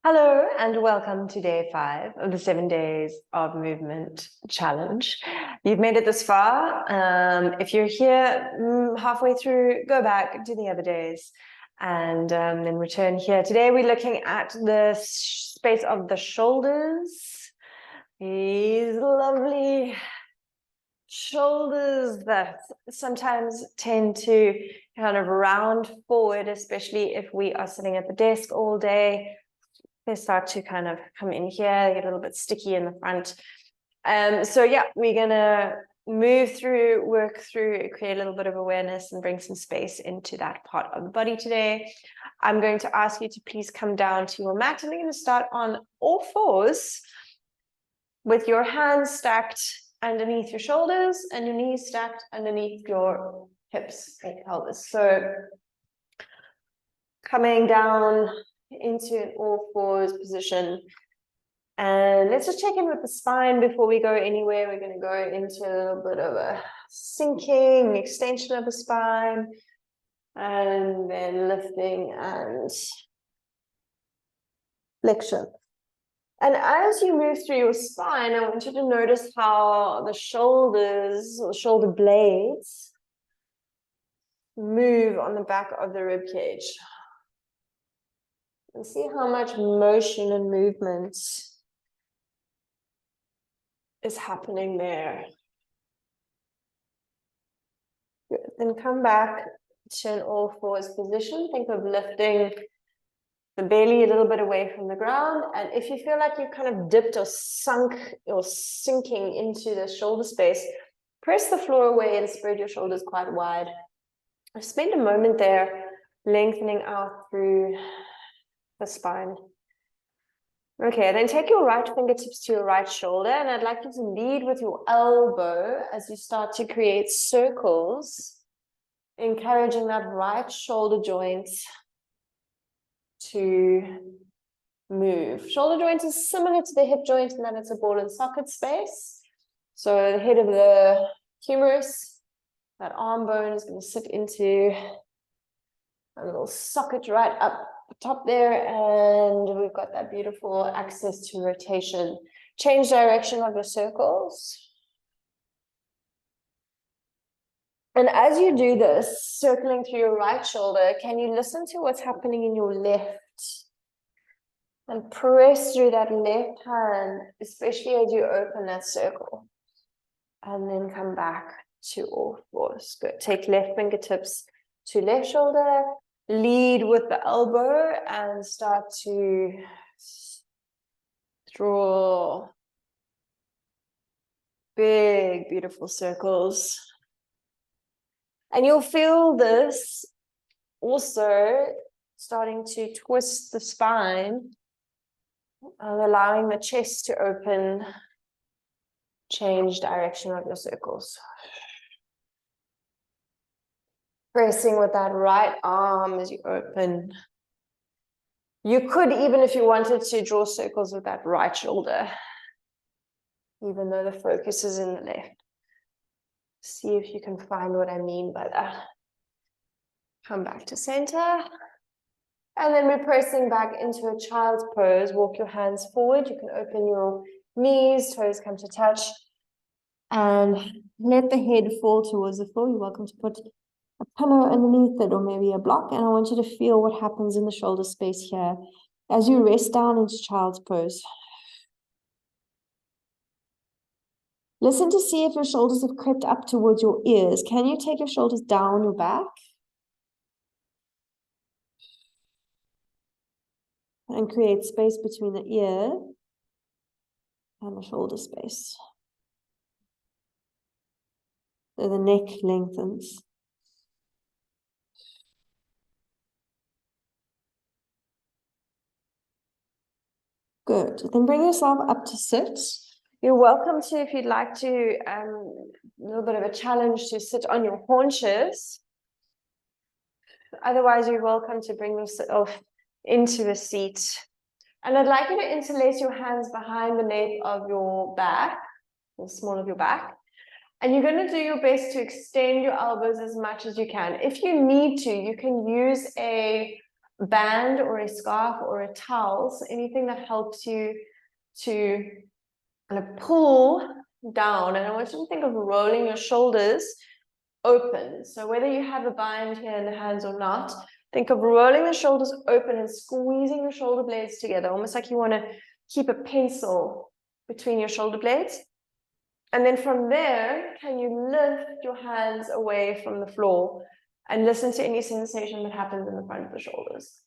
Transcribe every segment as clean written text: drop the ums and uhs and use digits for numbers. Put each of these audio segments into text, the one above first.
Hello and welcome to day 5 of the 7 days of movement challenge. You've made it this far. If you're here halfway through, go back to the other days and then return here. Today we're looking at the space of the shoulders. These lovely shoulders that sometimes tend to kind of round forward, especially if we are sitting at the desk all day. They start to kind of come in here, they get a little bit sticky in the front. So yeah, we're gonna move through, work through, create a little bit of awareness and bring some space into that part of the body today. I'm going to ask you to please come down to your mat, and we're going to start on all fours with your hands stacked underneath your shoulders and your knees stacked underneath your hips and pelvis. So coming down into an all fours position, and let's just check in with the spine before we go anywhere. We're going to go into a little bit of a sinking extension of the spine, and then lifting and flexion. And as you move through your spine, I want you to notice how the shoulders or shoulder blades move on the back of the rib cage. And see how much motion and movement is happening there. Good. Then come back to an all fours position. Think of lifting the belly a little bit away from the ground. And if you feel like you've kind of dipped or sunk or sinking into the shoulder space, press the floor away and spread your shoulders quite wide. Spend a moment there, lengthening out through the spine. Okay, then take your right fingertips to your right shoulder, and I'd like you to lead with your elbow as you start to create circles, encouraging that right shoulder joint to move. Shoulder joint is similar to the hip joint in that it's a ball and socket space. So the head of the humerus, that arm bone is going to sit into a little socket right up top there, and we've got that beautiful access to rotation. Change direction of your circles. And as you do this, circling through your right shoulder, can you listen to what's happening in your left? And press through that left hand, especially as you open that circle. And then come back to all fours. Good. Take left fingertips to left shoulder. Lead with the elbow and start to draw big, beautiful circles. And you'll feel this also starting to twist the spine and allowing the chest to open, change direction of your circles. Pressing with that right arm as you open. You could, even if you wanted to, draw circles with that right shoulder, even though the focus is in the left. See if you can find what I mean by that. Come back to center. And then we're pressing back into a child's pose. Walk your hands forward. You can open your knees, toes come to touch. And let the head fall towards the floor. You're welcome to put a pillow underneath it or maybe a block, and I want you to feel what happens in the shoulder space here as you rest down into child's pose. Listen to see if your shoulders have crept up towards your ears. Can you take your shoulders down your back? And create space between the ear and the shoulder space. So the neck lengthens. Good. Then bring yourself up to sit. You're welcome to, if you'd like to, a little bit of a challenge to sit on your haunches. Otherwise, you're welcome to bring yourself into a seat. And I'd like you to interlace your hands behind the nape of your back, the small of your back. And you're going to do your best to extend your elbows as much as you can. If you need to, you can use a band or a scarf or a towel, so anything that helps you to kind of pull down. And I want you to think of rolling your shoulders open. So whether you have a bind here in the hands or not, think of rolling the shoulders open and squeezing your shoulder blades together, almost like you want to keep a pencil between your shoulder blades. And then from there, can you lift your hands away from the floor and listen to any sensation that happens in the front of the shoulders?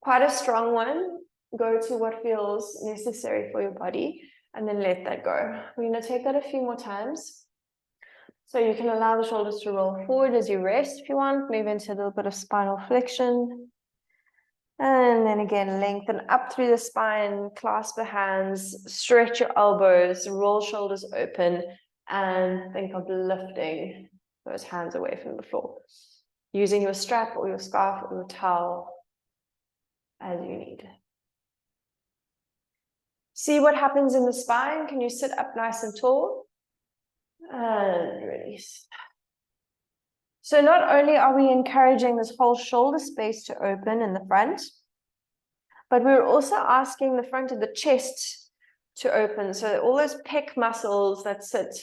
Quite a strong one. Go to what feels necessary for your body and then let that go. We're going to take that a few more times. So you can allow the shoulders to roll forward as you rest if you want. Move into a little bit of spinal flexion. And then again, lengthen up through the spine, clasp the hands, stretch your elbows, roll shoulders open, and think of lifting those hands away from the floor. Using your strap or your scarf or your towel as you need. See what happens in the spine. Can you sit up nice and tall? And release. So not only are we encouraging this whole shoulder space to open in the front, but we're also asking the front of the chest to open. So all those pec muscles that sit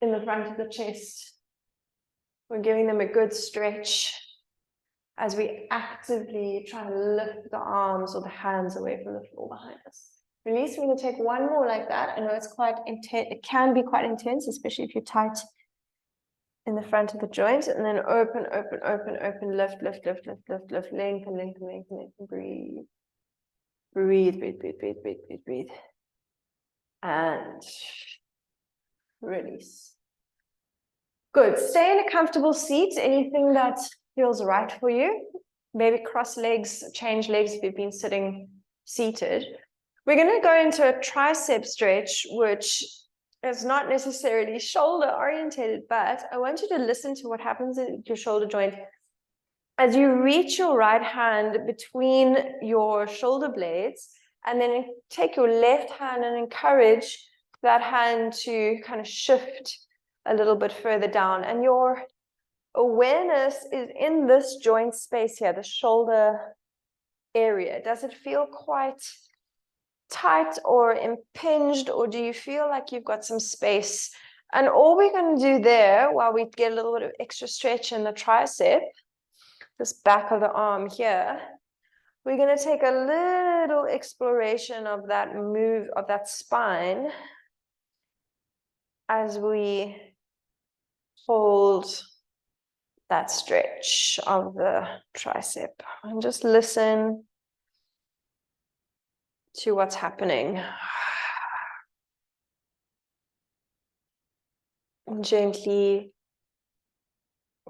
in the front of the chest, we're giving them a good stretch as we actively try to lift the arms or the hands away from the floor behind us. Release. We're going to take one more like that. I know it's quite intense. It can be quite intense, especially if you're tight in the front of the joint. And then open, open, open, open, lift, lift, lift, lift, lift, lift, lengthen, lengthen, lengthen, lengthen, breathe. Breathe, breathe, breathe, breathe, breathe, breathe, breathe. And release. Good. Stay in a comfortable seat. Anything that feels right for you. Maybe cross legs, change legs if you've been sitting seated. We're going to go into a tricep stretch, which is not necessarily shoulder orientated, but I want you to listen to what happens in your shoulder joint as you reach your right hand between your shoulder blades, and then take your left hand and encourage that hand to kind of shift a little bit further down. And your awareness is in this joint space here, the shoulder area. Does it feel quite tight or impinged, or do you feel like you've got some space? And all we're going to do there, while we get a little bit of extra stretch in the tricep, this back of the arm here, we're going to take a little exploration of that move of that spine as we hold that stretch of the tricep, and just listen to what's happening. And gently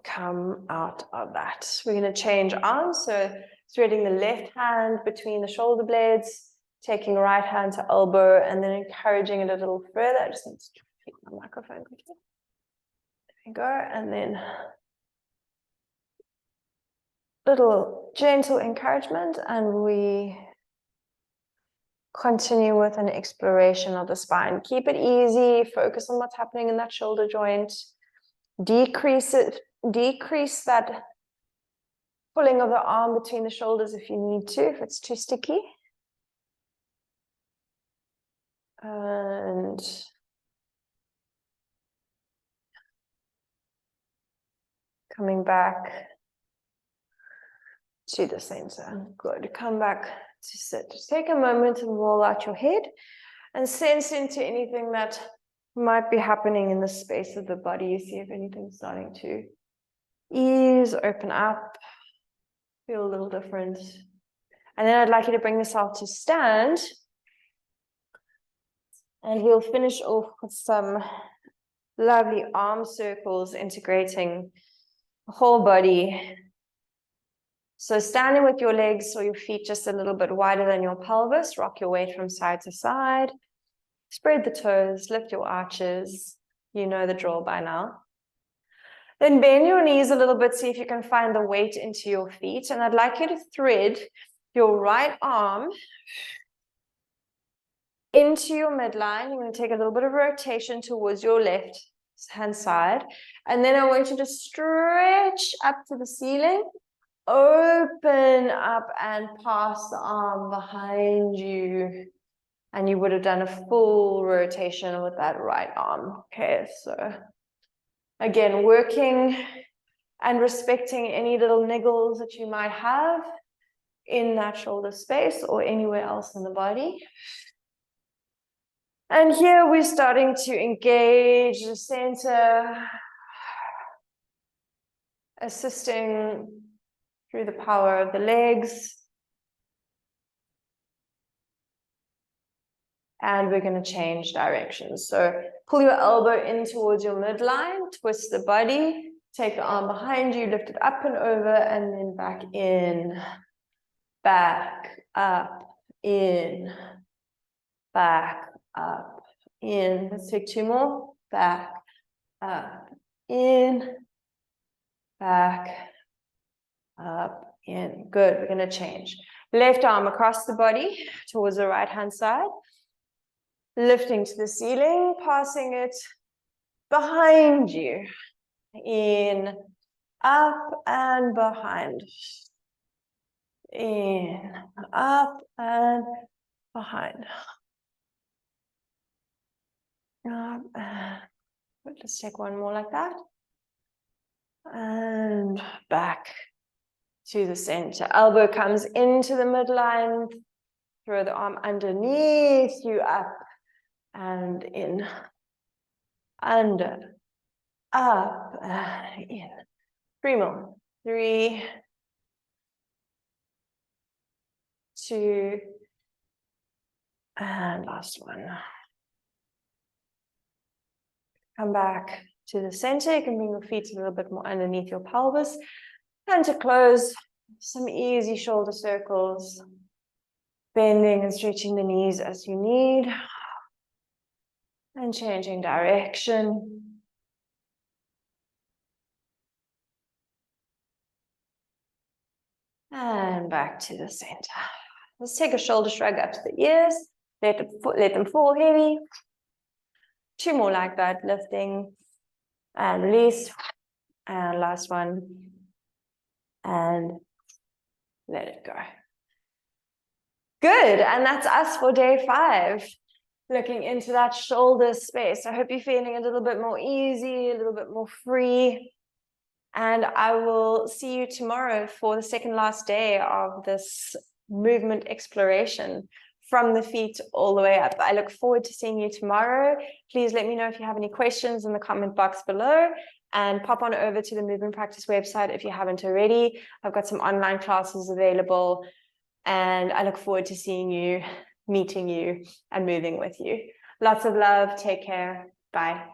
come out of that. We're going to change arms. So threading the left hand between the shoulder blades, taking right hand to elbow, and then encouraging it a little further. I just need to keep my microphone quickly. There we go. And then little gentle encouragement, and we continue with an exploration of the spine. Keep it easy, focus on what's happening in that shoulder joint. Decrease that pulling of the arm between the shoulders if you need to, if it's too sticky. And coming back to the center. Good. Come back to sit. Just take a moment and roll out your head and sense into anything that might be happening in the space of the body. See if anything's starting to ease, open up, feel a little different. And then I'd like you to bring yourself to stand. And we'll finish off with some lovely arm circles integrating the whole body. So standing with your legs or your feet just a little bit wider than your pelvis, rock your weight from side to side. Spread the toes, lift your arches. You know the drill by now. Then bend your knees a little bit, see if you can find the weight into your feet. And I'd like you to thread your right arm into your midline. You're going to take a little bit of rotation towards your left hand side. And then I want you to stretch up to the ceiling open up and pass the arm behind you. And you would have done a full rotation with that right arm. Okay, so again, working and respecting any little niggles that you might have in that shoulder space or anywhere else in the body. And here we're starting to engage the center, assisting through the power of the legs. And we're going to change directions. So pull your elbow in towards your midline, twist the body, take the arm behind you, lift it up and over, and then back in, back, up, in, back, up, in. Let's take two more. Back, up, in, back, up, in. Good. We're going to change. Left arm across the body towards the right-hand side. Lifting to the ceiling, passing it behind you. In, up, and behind. In, up, and behind. Up, and let's take one more like that. And back to the center. Elbow comes into the midline. Throw the arm underneath you, up and in. Under, up, in. Three more. 3, 2, and last one. Come back to the center. You can bring your feet a little bit more underneath your pelvis. And to close, some easy shoulder circles. Bending and stretching the knees as you need. And changing direction. And back to the center. Let's take a shoulder shrug up to the ears. Let them fall heavy. 2 more like that, lifting and release. And last one. And let it go. Good, and that's us for day 5. Looking into that shoulder space. I hope you're feeling a little bit more easy, a little bit more free. And I will see you tomorrow for the second last day of this movement exploration from the feet all the way up. I look forward to seeing you tomorrow. Please let me know if you have any questions in the comment box below, and pop on over to the Movement Practice website if you haven't already. I've got some online classes available, and I look forward to seeing you, meeting you, and moving with you. Lots of love. Take care. Bye.